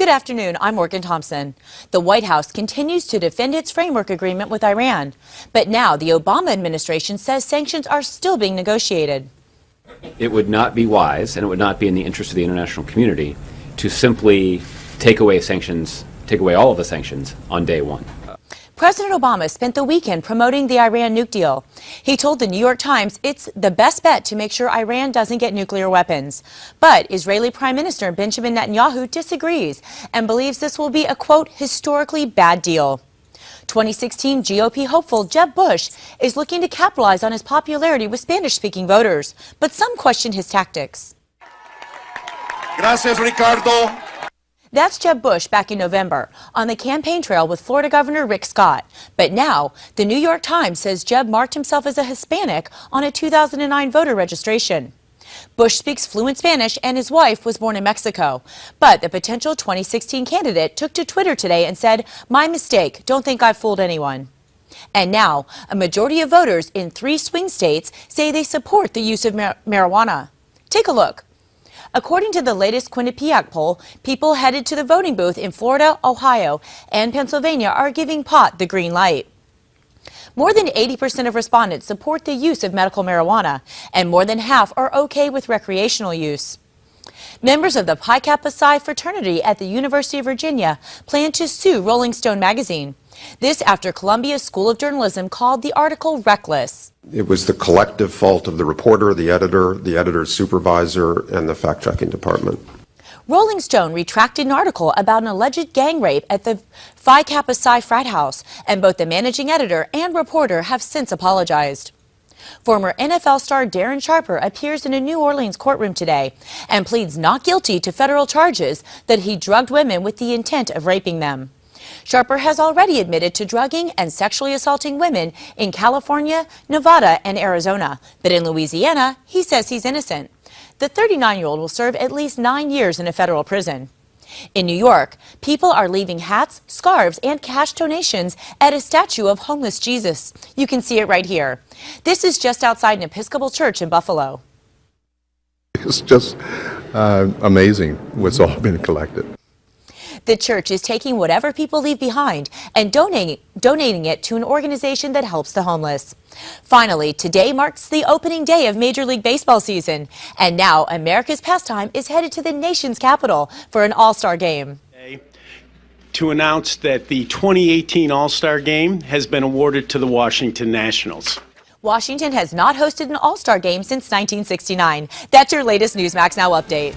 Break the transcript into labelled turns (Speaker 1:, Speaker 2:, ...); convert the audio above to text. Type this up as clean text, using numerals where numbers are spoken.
Speaker 1: Good afternoon. I'm Morgan Thompson. The White House continues to defend its framework agreement with Iran. But now the Obama administration says sanctions are still being negotiated.
Speaker 2: It would not be wise, and it would not be in the interest of the international community, to simply take away all of the sanctions on day one.
Speaker 1: President Obama spent the weekend promoting the Iran nuke deal. He told the New York Times it's the best bet to make sure Iran doesn't get nuclear weapons. But Israeli Prime Minister Benjamin Netanyahu disagrees and believes this will be a, quote, historically bad deal. 2016 GOP hopeful Jeb Bush is looking to capitalize on his popularity with Spanish-speaking voters, but some question his tactics.
Speaker 3: Gracias, Ricardo.
Speaker 1: That's Jeb Bush back in November on the campaign trail with Florida Governor Rick Scott. But now, the New York Times says Jeb marked himself as a Hispanic on a 2009 voter registration. Bush speaks fluent Spanish and his wife was born in Mexico. But the potential 2016 candidate took to Twitter today and said, "My mistake, don't think I've fooled anyone." And now, a majority of voters in 3 swing states say they support the use of marijuana. Take a look. According to the latest Quinnipiac poll, people headed to the voting booth in Florida, Ohio, and Pennsylvania are giving pot the green light. More than 80% of respondents support the use of medical marijuana, and more than half are okay with recreational use. Members of the Pi Kappa Psi fraternity at the University of Virginia plan to sue Rolling Stone magazine. This after Columbia School of Journalism called the article reckless.
Speaker 4: It was the collective fault of the reporter, the editor's supervisor, and the fact-checking department.
Speaker 1: Rolling Stone retracted an article about an alleged gang rape at the Phi Kappa Psi frat house, and both the managing editor and reporter have since apologized. Former NFL star Darren Sharper appears in a New Orleans courtroom today and pleads not guilty to federal charges that he drugged women with the intent of raping them. Sharper has already admitted to drugging and sexually assaulting women in California, Nevada, and Arizona. But in Louisiana, he says he's innocent. The 39-year-old will serve at least 9 years in a federal prison. In New York, people are leaving hats, scarves, and cash donations at a statue of homeless Jesus. You can see it right here. This is just outside an Episcopal church in Buffalo.
Speaker 4: It's just amazing what's all been collected.
Speaker 1: The church is taking whatever people leave behind and donating it to an organization that helps the homeless. Finally, today marks the opening day of Major League Baseball season. And now America's pastime is headed to the nation's capital for an All-Star Game.
Speaker 5: To announce that the 2018 All-Star Game has been awarded to the Washington Nationals.
Speaker 1: Washington has not hosted an All-Star Game since 1969. That's your latest Newsmax Now update.